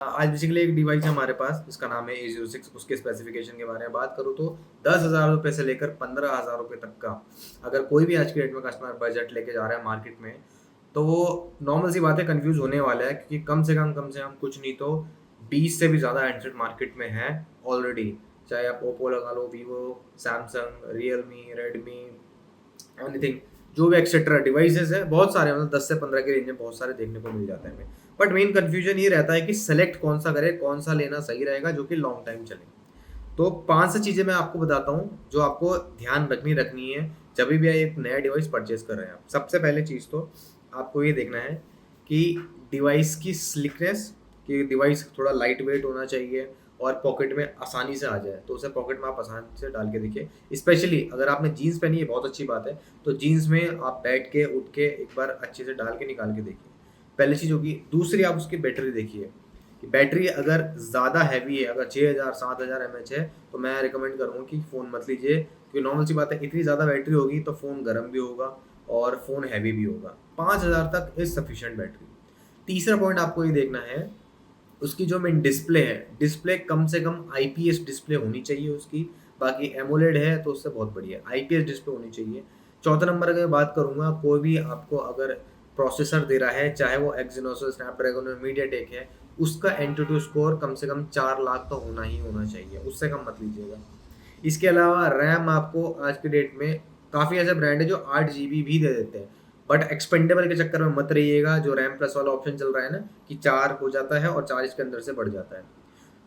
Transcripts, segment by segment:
आज बेसिकली एक डिवाइस है हमारे पास जिसका नाम है A06। उसके स्पेसिफिकेशन के बारे में बात करूँ तो 10,000 रुपये से लेकर 15,000 रुपये तक का अगर कोई भी आज की डेट में कस्टमर बजट लेके जा रहा है मार्केट में, तो वो नॉर्मल सी बात है, कन्फ्यूज होने वाला है, क्योंकि कम से कम कुछ नहीं तो 20 से भी ज़्यादा हैंडसेट मार्केट में है ऑलरेडी। चाहे आप ओप्पो लगा लो, Vivo, Samsung, Realme, Redmi, anything, जो भी एक्सेट्रा डिवाइसेस है बहुत सारे, मतलब 10 से 15 के रेंज में बहुत सारे देखने को मिल जाते हैं हमें। बट मेन कन्फ्यूजन ये रहता है कि सेलेक्ट कौन सा करें, कौन सा लेना सही रहेगा जो कि लॉन्ग टाइम चले। तो 5 से चीज़ें मैं आपको बताता हूँ जो आपको ध्यान रखनी है जब भी आप एक नया डिवाइस परचेज कर रहे हैं। आप सबसे पहले चीज़ तो आपको ये देखना है कि डिवाइस की स्लिकनेस, कि डिवाइस थोड़ा लाइट वेट होना चाहिए और पॉकेट में आसानी से आ जाए, तो उसे पॉकेट में आप आसानी से डाल के देखिए। स्पेशली अगर आपने जीन्स पहनी है, बहुत अच्छी बात है, तो जीन्स में आप बैठ के उठ के एक बार अच्छे से डाल के निकाल के देखिए, पहली चीज़ होगी। दूसरी, आप उसकी बैटरी देखिए कि बैटरी अगर ज़्यादा हैवी है, अगर 6000 7000 mAh है, तो मैं रिकमेंड करूँगा कि फ़ोन मत लीजिए, क्योंकि नॉर्मल सी बात है, इतनी ज़्यादा बैटरी होगी तो फ़ोन गर्म भी होगा और फ़ोन हैवी भी होगा। 5000 तक इज़ सफिशिएंट बैटरी। तीसरा पॉइंट आपको ये देखना है, उसकी जो मेन डिस्प्ले है, डिस्प्ले कम से कम आईपीएस डिस्प्ले होनी चाहिए उसकी। बाकी एमोलेड है तो उससे बहुत बढ़िया, आईपीएस डिस्प्ले होनी चाहिए। चौथा नंबर अगर बात करूँगा, कोई भी आपको अगर प्रोसेसर दे रहा है, चाहे वो एक्जिनोस, स्नैपड्रैगन और मीडियाटेक है, उसका एंटूटू स्कोर कम से कम 4 लाख तो होना ही होना चाहिए, उससे कम मत लीजिएगा। इसके अलावा रैम आपको आज के डेट में काफ़ी ऐसे ब्रांड है जो 8 GB भी दे देते हैं, बट एक्सपेंडेबल के चक्कर में मत रहिएगा। जो रैम प्लस वाला ऑप्शन चल रहा है ना, कि 4 हो जाता है और 4 इसके अंदर से बढ़ जाता है,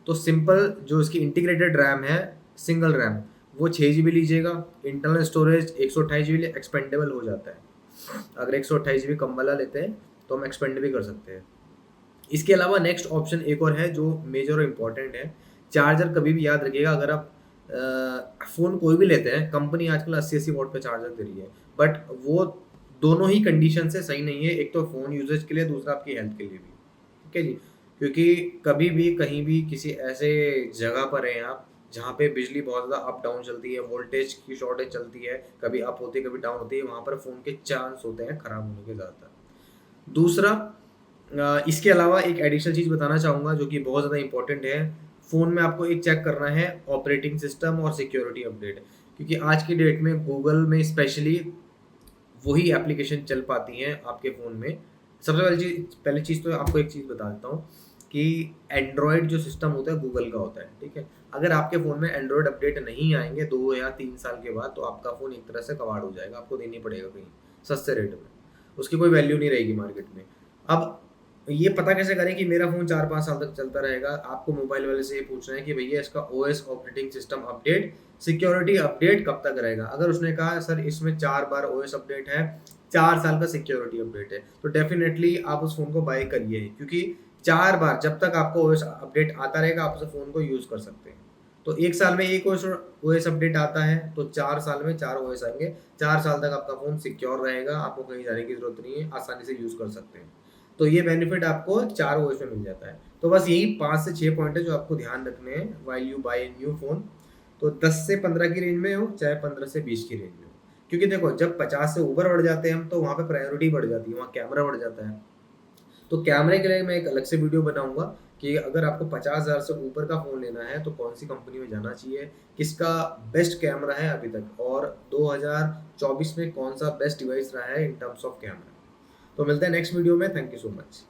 तो सिंपल जो इसकी इंटीग्रेटेड रैम है, सिंगल रैम, वो 6 GB लीजिएगा। इंटरनल स्टोरेज 128 GB लिए एक्सपेंडेबल हो जाता है। अगर 128 GB कम वाला लेते हैं तो हम एक्सपेंड भी कर सकते हैं। इसके अलावा नेक्स्ट ऑप्शन एक और है जो मेजर और इम्पॉर्टेंट है, चार्जर। कभी भी याद रखिएगा, अगर आप फ़ोन कोई भी लेते हैं, कंपनी आजकल 80-80 वॉट का चार्जर दे रही है, बट वो दोनों ही कंडीशन से सही नहीं है। एक तो फ़ोन यूसेज के लिए, दूसरा आपकी हेल्थ के लिए भी, ठीक है जी। क्योंकि कभी भी कहीं भी किसी ऐसे जगह पर हैं आप जहाँ पे बिजली बहुत ज़्यादा अप डाउन चलती है, वोल्टेज की शॉर्टेज चलती है, कभी अप होती है कभी डाउन होती है, वहाँ पर फ़ोन के चांस होते हैं खराब होने के ज़्यादातर। दूसरा, इसके अलावा एक एडिशनल चीज़ बताना चाहूँगा जो कि बहुत ज़्यादा इंपॉर्टेंट है। फ़ोन में आपको एक चेक करना है ऑपरेटिंग सिस्टम और सिक्योरिटी अपडेट, क्योंकि आज की डेट में गूगल में स्पेशली वही एप्लीकेशन चल पाती हैं आपके फ़ोन में। सबसे पहली चीज़ तो आपको एक चीज़ बता देता हूँ कि एंड्रॉयड जो सिस्टम होता है गूगल का होता है, ठीक है? अगर आपके फ़ोन में एंड्रॉयड अपडेट नहीं आएँगे 2 या 3 साल के बाद, तो आपका फ़ोन एक तरह से कबाड़ हो जाएगा, आपको देनी पड़ेगा कहीं सस्ते रेट में। उसकी कोई वैल्यू नहीं रहेगी मार्केट में। अब ये पता कैसे करें कि मेरा फ़ोन 4-5 साल तक चलता रहेगा? आपको मोबाइल वाले से ये पूछना है कि भैया इसका OS operating system update, security update कब तक रहेगा? अगर उसने कहा सर इसमें 4 बार ओएस अपडेट है, 4 साल का सिक्योरिटी अपडेट है, तो डेफ़िनेटली आप उस फ़ोन को बाय करिए ही, क्योंकि 4 बार जब तक आपको ओएस अपडेट आता रहेगा, आप उस फ़ोन को यूज़ कर सकते हैं। तो 1 साल में 1 ओएस अपडेट आता है, तो 4 साल में 4 ओएस आएँगे। 4 साल तक आपका फ़ोन सिक्योर रहेगा, आपको कहीं जाने की ज़रूरत नहीं है, आसानी से यूज़ कर सकते हैं। तो ये बेनिफिट आपको 4 ओएस में मिल जाता है। तो बस यही 5 से 6 पॉइंट है जो आपको ध्यान रखने हैं while you buy a new phone. तो 10 से 15 की रेंज में हो, चाहे 15 से 20 की रेंज में हो। क्योंकि देखो, जब 50 से ऊपर बढ़ जाते हैं हम, तो वहाँ पे प्रायोरिटी बढ़ जाती है, वहाँ कैमरा बढ़ जाता है। तो कैमरे के लिए मैं एक अलग से वीडियो बनाऊँगा कि अगर आपको 50,000 से ऊपर का फ़ोन लेना है तो कौन-सी कंपनी में जाना चाहिए, किसका बेस्ट कैमरा है अभी तक, और 2024 में कौन-सा बेस्ट डिवाइस रहा है इन टर्म्स ऑफ कैमरा। तो मिलते हैं नेक्स्ट वीडियो में। Thank you so much.